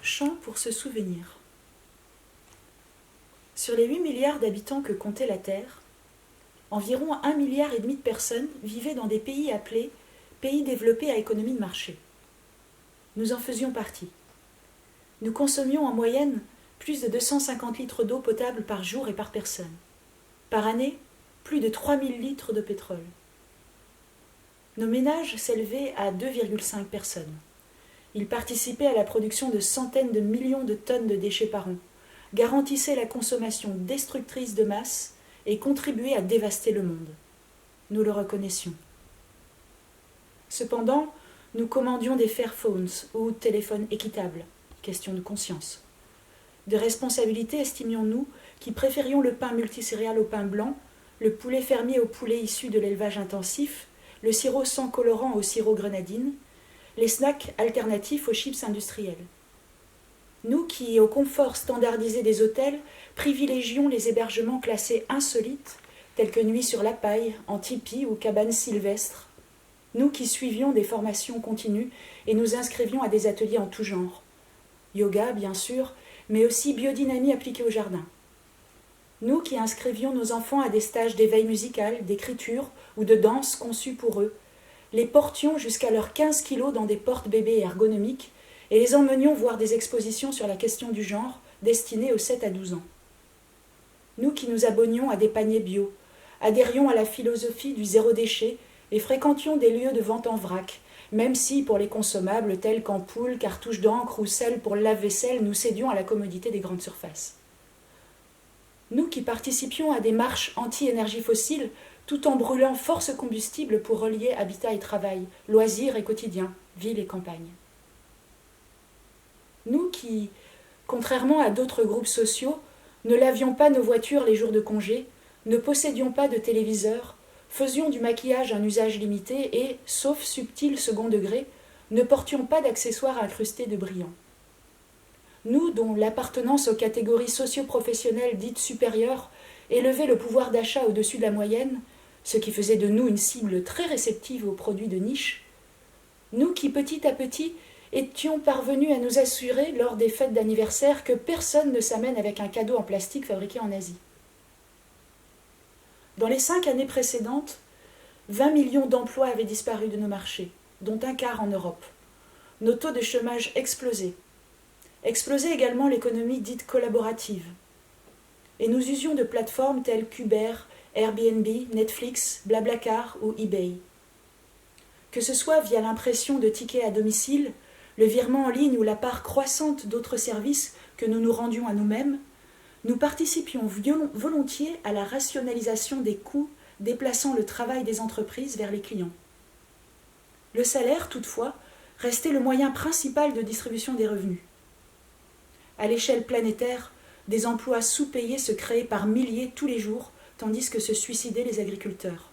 chant pour se souvenir. Sur les 8 milliards d'habitants que comptait la Terre, environ 1,5 milliard de personnes vivaient dans des pays appelés pays développés à économie de marché. Nous en faisions partie. Nous consommions en moyenne plus de 250 litres d'eau potable par jour et par personne. Par année, plus de 3000 litres de pétrole. Nos ménages s'élevaient à 2,5 personnes. Ils participaient à la production de centaines de millions de tonnes de déchets par an, garantissaient la consommation destructrice de masse et contribuaient à dévaster le monde. Nous le reconnaissions. Cependant, nous commandions des Fairphones ou téléphones équitables. Question de conscience. De responsabilité, estimions-nous, qui préférions le pain multicéréal au pain blanc, le poulet fermier au poulet issu de l'élevage intensif, le sirop sans colorant au sirop grenadine, les snacks alternatifs aux chips industriels. Nous qui, au confort standardisé des hôtels, privilégions les hébergements classés insolites, tels que Nuit sur la Paille, en tipi ou cabane sylvestre. Nous qui suivions des formations continues et nous inscrivions à des ateliers en tout genre. Yoga, bien sûr, mais aussi biodynamie appliquée au jardin. Nous qui inscrivions nos enfants à des stages d'éveil musical, d'écriture ou de danse conçus pour eux, les portions jusqu'à leurs 15 kilos dans des portes-bébés ergonomiques et les emmenions voir des expositions sur la question du genre destinées aux 7 à 12 ans. Nous qui nous abonnions à des paniers bio, adhérions à la philosophie du zéro déchet et fréquentions des lieux de vente en vrac, même si pour les consommables tels qu'ampoules, cartouches d'encre ou sel pour le lave-vaisselle, nous cédions à la commodité des grandes surfaces. Nous qui participions à des marches anti-énergie fossile, tout en brûlant force combustible pour relier habitat et travail, loisirs et quotidien, ville et campagne. Nous qui, contrairement à d'autres groupes sociaux, ne lavions pas nos voitures les jours de congé, ne possédions pas de téléviseur, faisions du maquillage un usage limité et, sauf subtil second degré, ne portions pas d'accessoires incrustés de brillants. Nous, dont l'appartenance aux catégories socio-professionnelles dites supérieures élevait le pouvoir d'achat au-dessus de la moyenne, ce qui faisait de nous une cible très réceptive aux produits de niche, nous qui, petit à petit, étions parvenus à nous assurer, lors des fêtes d'anniversaire, que personne ne s'amène avec un cadeau en plastique fabriqué en Asie. Dans les 5 années précédentes, 20 millions d'emplois avaient disparu de nos marchés, dont un quart en Europe. Nos taux de chômage explosaient. Explosait également l'économie dite collaborative. Et nous usions de plateformes telles qu'Uber, Airbnb, Netflix, Blablacar ou eBay. Que ce soit via l'impression de tickets à domicile, le virement en ligne ou la part croissante d'autres services que nous nous rendions à nous-mêmes, nous participions volontiers à la rationalisation des coûts déplaçant le travail des entreprises vers les clients. Le salaire, toutefois, restait le moyen principal de distribution des revenus. À l'échelle planétaire, des emplois sous-payés se créaient par milliers tous les jours, tandis que se suicidaient les agriculteurs.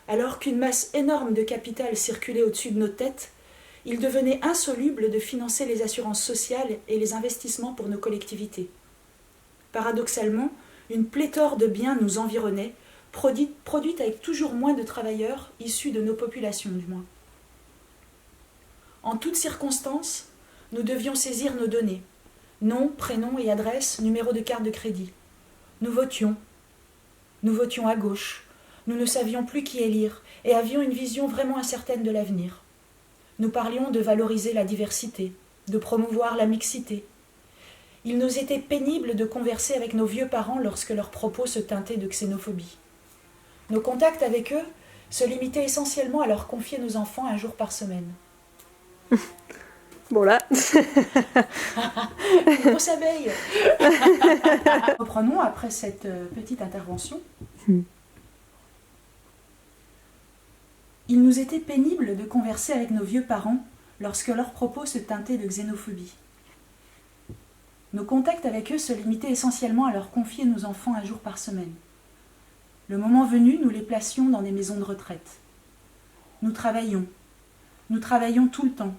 Alors qu'une masse énorme de capital circulait au-dessus de nos têtes, il devenait insoluble de financer les assurances sociales et les investissements pour nos collectivités. Paradoxalement, une pléthore de biens nous environnait, produite avec toujours moins de travailleurs, issus de nos populations du moins. En toutes circonstances, nous devions saisir nos données, nom, prénom et adresse, numéro de carte de crédit. Nous votions à gauche, nous ne savions plus qui élire et avions une vision vraiment incertaine de l'avenir. Nous parlions de valoriser la diversité, de promouvoir la mixité. Il nous était pénible de converser avec nos vieux parents lorsque leurs propos se teintaient de xénophobie. Nos contacts avec eux se limitaient essentiellement à leur confier nos enfants un jour par semaine. Bon là. Grosse abeille. Reprenons après cette petite intervention. Il nous était pénible de converser avec nos vieux parents lorsque leurs propos se teintaient de xénophobie. Nos contacts avec eux se limitaient essentiellement à leur confier nos enfants un jour par semaine. Le moment venu, nous les placions dans des maisons de retraite. Nous travaillions tout le temps.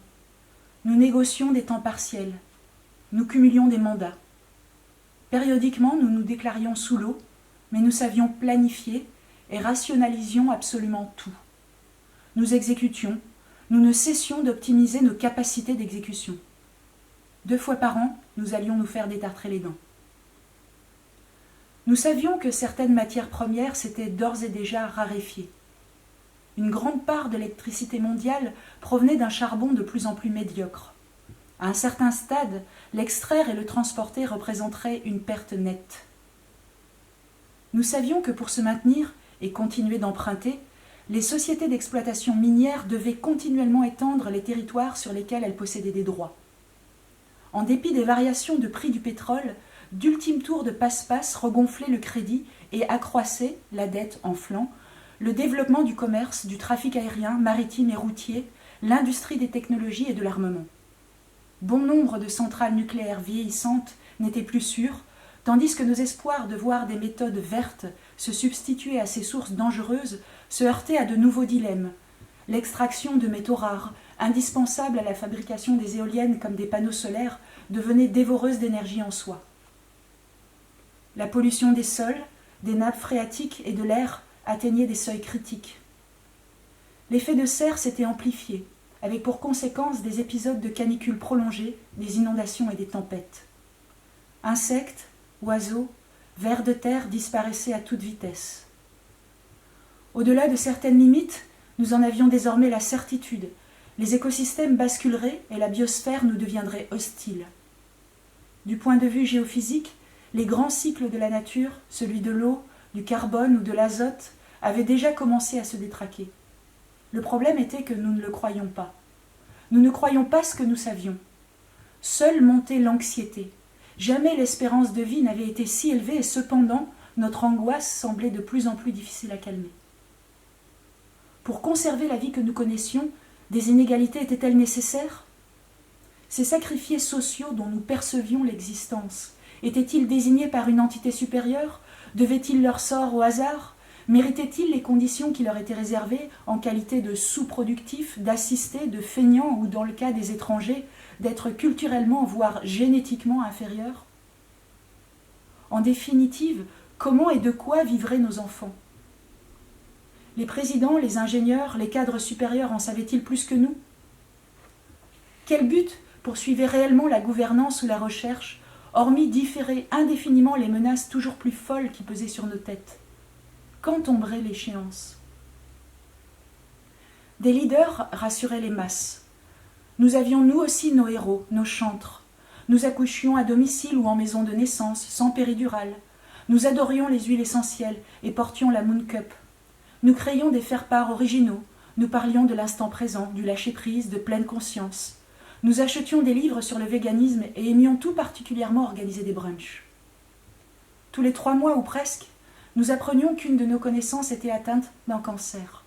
Nous négocions des temps partiels. Nous cumulions des mandats. Périodiquement, nous nous déclarions sous l'eau, mais nous savions planifier et rationalisions absolument tout. Nous exécutions, nous ne cessions d'optimiser nos capacités d'exécution. 2 fois par an, nous allions nous faire détartrer les dents. Nous savions que certaines matières premières s'étaient d'ores et déjà raréfiées. Une grande part de l'électricité mondiale provenait d'un charbon de plus en plus médiocre. À un certain stade, l'extraire et le transporter représenteraient une perte nette. Nous savions que pour se maintenir et continuer d'emprunter, les sociétés d'exploitation minière devaient continuellement étendre les territoires sur lesquels elles possédaient des droits. En dépit des variations de prix du pétrole, d'ultimes tours de passe-passe regonflaient le crédit et accroissaient, la dette enflant, le développement du commerce, du trafic aérien, maritime et routier, l'industrie des technologies et de l'armement. Bon nombre de centrales nucléaires vieillissantes n'étaient plus sûres, tandis que nos espoirs de voir des méthodes vertes se substituer à ces sources dangereuses se heurtaient à de nouveaux dilemmes. L'extraction de métaux rares, indispensable à la fabrication des éoliennes comme des panneaux solaires, devenait dévoreuse d'énergie en soi. La pollution des sols, des nappes phréatiques et de l'air atteignait des seuils critiques. L'effet de serre s'était amplifié, avec pour conséquence des épisodes de canicule prolongés, des inondations et des tempêtes. Insectes, oiseaux, vers de terre disparaissaient à toute vitesse. Au-delà de certaines limites, nous en avions désormais la certitude. Les écosystèmes basculeraient et la biosphère nous deviendrait hostile. Du point de vue géophysique, les grands cycles de la nature, celui de l'eau, du carbone ou de l'azote, avaient déjà commencé à se détraquer. Le problème était que nous ne le croyions pas. Nous ne croyions pas ce que nous savions. Seule montait l'anxiété. Jamais l'espérance de vie n'avait été si élevée et cependant, notre angoisse semblait de plus en plus difficile à calmer. Pour conserver la vie que nous connaissions, des inégalités étaient-elles nécessaires ? Ces sacrifiés sociaux dont nous percevions l'existence, étaient-ils désignés par une entité supérieure ? Devaient-ils leur sort au hasard ? Méritaient-ils les conditions qui leur étaient réservées en qualité de sous-productifs, d'assistés, de feignants ou, dans le cas des étrangers, d'être culturellement, voire génétiquement inférieurs ? En définitive, comment et de quoi vivraient nos enfants ? Les présidents, les ingénieurs, les cadres supérieurs en savaient-ils plus que nous ? Quel but poursuivait réellement la gouvernance ou la recherche, hormis différer indéfiniment les menaces toujours plus folles qui pesaient sur nos têtes ? Quand tomberait l'échéance ? Des leaders rassuraient les masses. Nous avions nous aussi nos héros, nos chantres. Nous accouchions à domicile ou en maison de naissance, sans péridurale. Nous adorions les huiles essentielles et portions la Moon Cup. Nous créions des faire-part originaux. Nous parlions de l'instant présent, du lâcher-prise, de pleine conscience. Nous achetions des livres sur le véganisme et aimions tout particulièrement organiser des brunchs. Tous les 3 mois ou presque, nous apprenions qu'une de nos connaissances était atteinte d'un cancer.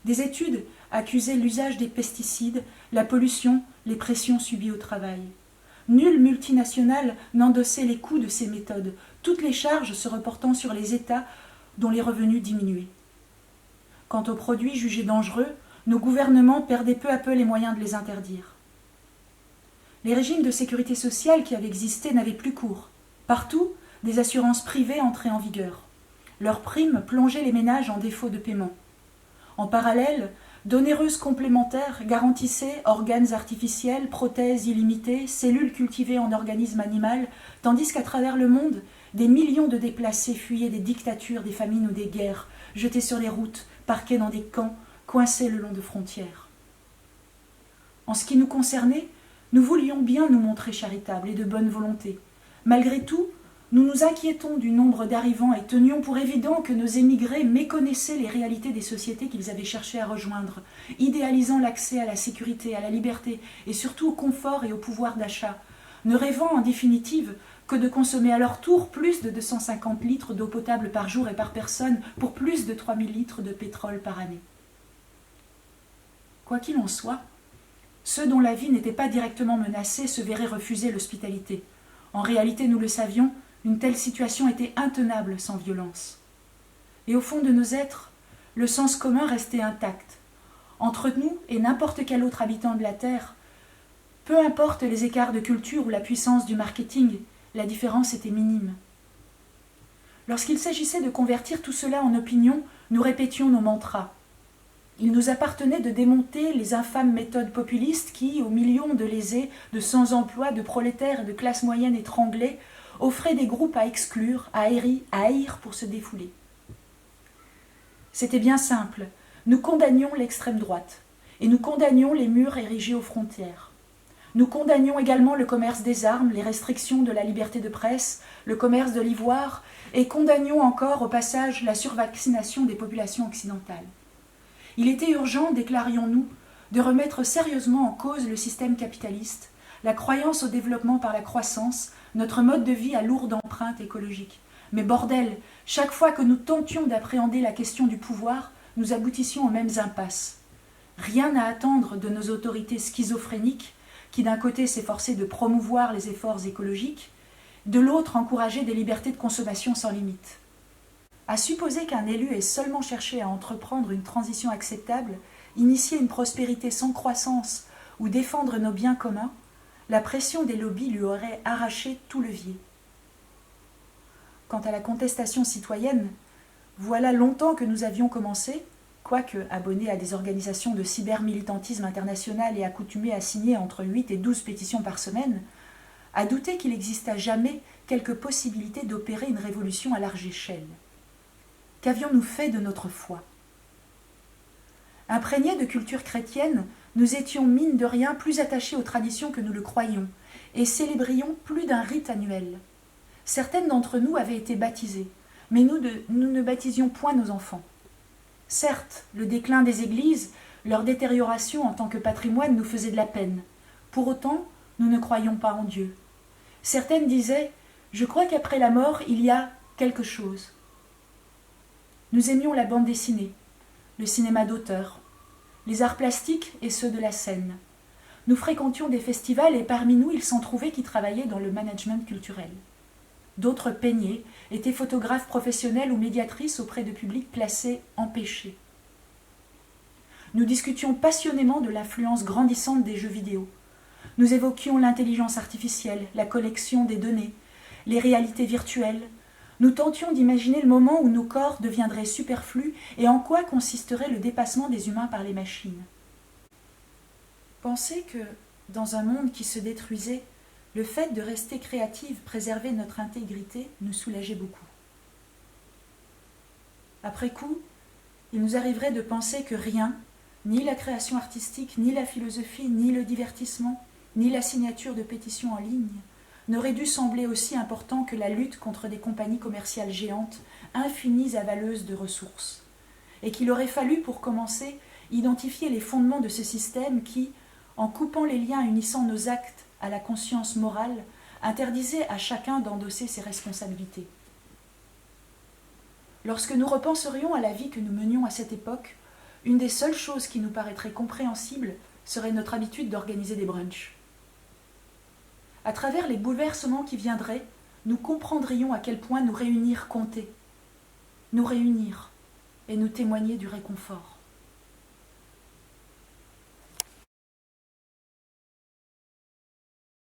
Des études accusaient l'usage des pesticides, la pollution, les pressions subies au travail. Nulle multinationale n'endossait les coûts de ces méthodes, toutes les charges se reportant sur les États dont les revenus diminuaient. Quant aux produits jugés dangereux, nos gouvernements perdaient peu à peu les moyens de les interdire. Les régimes de sécurité sociale qui avaient existé n'avaient plus cours. Partout, des assurances privées entraient en vigueur. Leurs primes plongeaient les ménages en défaut de paiement. En parallèle, d'onéreuses complémentaires garantissaient organes artificiels, prothèses illimitées, cellules cultivées en organisme animal, tandis qu'à travers le monde, des millions de déplacés fuyaient des dictatures, des famines ou des guerres, jetés sur les routes, parqués dans des camps, coincés le long de frontières. En ce qui nous concernait, nous voulions bien nous montrer charitables et de bonne volonté. Malgré tout, nous nous inquiétons du nombre d'arrivants et tenions pour évident que nos émigrés méconnaissaient les réalités des sociétés qu'ils avaient cherché à rejoindre, idéalisant l'accès à la sécurité, à la liberté et surtout au confort et au pouvoir d'achat, ne rêvant en définitive que de consommer à leur tour plus de 250 litres d'eau potable par jour et par personne pour plus de 3000 litres de pétrole par année. Quoi qu'il en soit, ceux dont la vie n'était pas directement menacée se verraient refuser l'hospitalité. En réalité, nous le savions, une telle situation était intenable sans violence. Et au fond de nos êtres, le sens commun restait intact. Entre nous et n'importe quel autre habitant de la Terre, peu importe les écarts de culture ou la puissance du marketing, la différence était minime. Lorsqu'il s'agissait de convertir tout cela en opinion, nous répétions nos mantras. Il nous appartenait de démonter les infâmes méthodes populistes qui, aux millions de lésés, de sans-emploi, de prolétaires et de classes moyennes étranglées, offraient des groupes à exclure, à haïr pour se défouler. C'était bien simple. Nous condamnions l'extrême droite et nous condamnions les murs érigés aux frontières. Nous condamnions également le commerce des armes, les restrictions de la liberté de presse, le commerce de l'ivoire et condamnions encore au passage la survaccination des populations occidentales. Il était urgent, déclarions-nous, de remettre sérieusement en cause le système capitaliste, la croyance au développement par la croissance, notre mode de vie à lourde empreinte écologique. Mais bordel, chaque fois que nous tentions d'appréhender la question du pouvoir, nous aboutissions aux mêmes impasses. Rien à attendre de nos autorités schizophréniques, qui d'un côté s'efforçaient de promouvoir les efforts écologiques, de l'autre encourageaient des libertés de consommation sans limite. À supposer qu'un élu ait seulement cherché à entreprendre une transition acceptable, initier une prospérité sans croissance ou défendre nos biens communs, la pression des lobbies lui aurait arraché tout levier. Quant à la contestation citoyenne, voilà longtemps que nous avions commencé, quoique abonnés à des organisations de cybermilitantisme international et accoutumés à signer entre 8 et 12 pétitions par semaine, à douter qu'il exista jamais quelque possibilité d'opérer une révolution à large échelle. Qu'avions-nous fait de notre foi ? Imprégnés de culture chrétienne, nous étions mine de rien plus attachés aux traditions que nous le croyions, et célébrions plus d'un rite annuel. Certaines d'entre nous avaient été baptisées, mais nous ne baptisions point nos enfants. Certes, le déclin des églises, leur détérioration en tant que patrimoine nous faisait de la peine. Pour autant, nous ne croyions pas en Dieu. Certaines disaient « Je crois qu'après la mort, il y a quelque chose ». Nous aimions la bande dessinée, le cinéma d'auteur, les arts plastiques et ceux de la scène. Nous fréquentions des festivals et parmi nous, il s'en trouvait qui travaillaient dans le management culturel. D'autres peignaient, étaient photographes professionnels ou médiatrices auprès de publics classés empêchés. Nous discutions passionnément de l'influence grandissante des jeux vidéo. Nous évoquions l'intelligence artificielle, la collection des données, les réalités virtuelles. Nous tentions d'imaginer le moment où nos corps deviendraient superflus et en quoi consisterait le dépassement des humains par les machines. Penser que, dans un monde qui se détruisait, le fait de rester créative, préserver notre intégrité, nous soulageait beaucoup. Après coup, il nous arriverait de penser que rien, ni la création artistique, ni la philosophie, ni le divertissement, ni la signature de pétitions en ligne, n'aurait dû sembler aussi important que la lutte contre des compagnies commerciales géantes, infinies avaleuses de ressources, et qu'il aurait fallu, pour commencer, identifier les fondements de ce système qui, en coupant les liens unissant nos actes à la conscience morale, interdisait à chacun d'endosser ses responsabilités. Lorsque nous repenserions à la vie que nous menions à cette époque, une des seules choses qui nous paraîtrait compréhensible serait notre habitude d'organiser des brunchs. À travers les bouleversements qui viendraient, nous comprendrions à quel point nous réunir comptait. Nous réunir et nous témoigner du réconfort.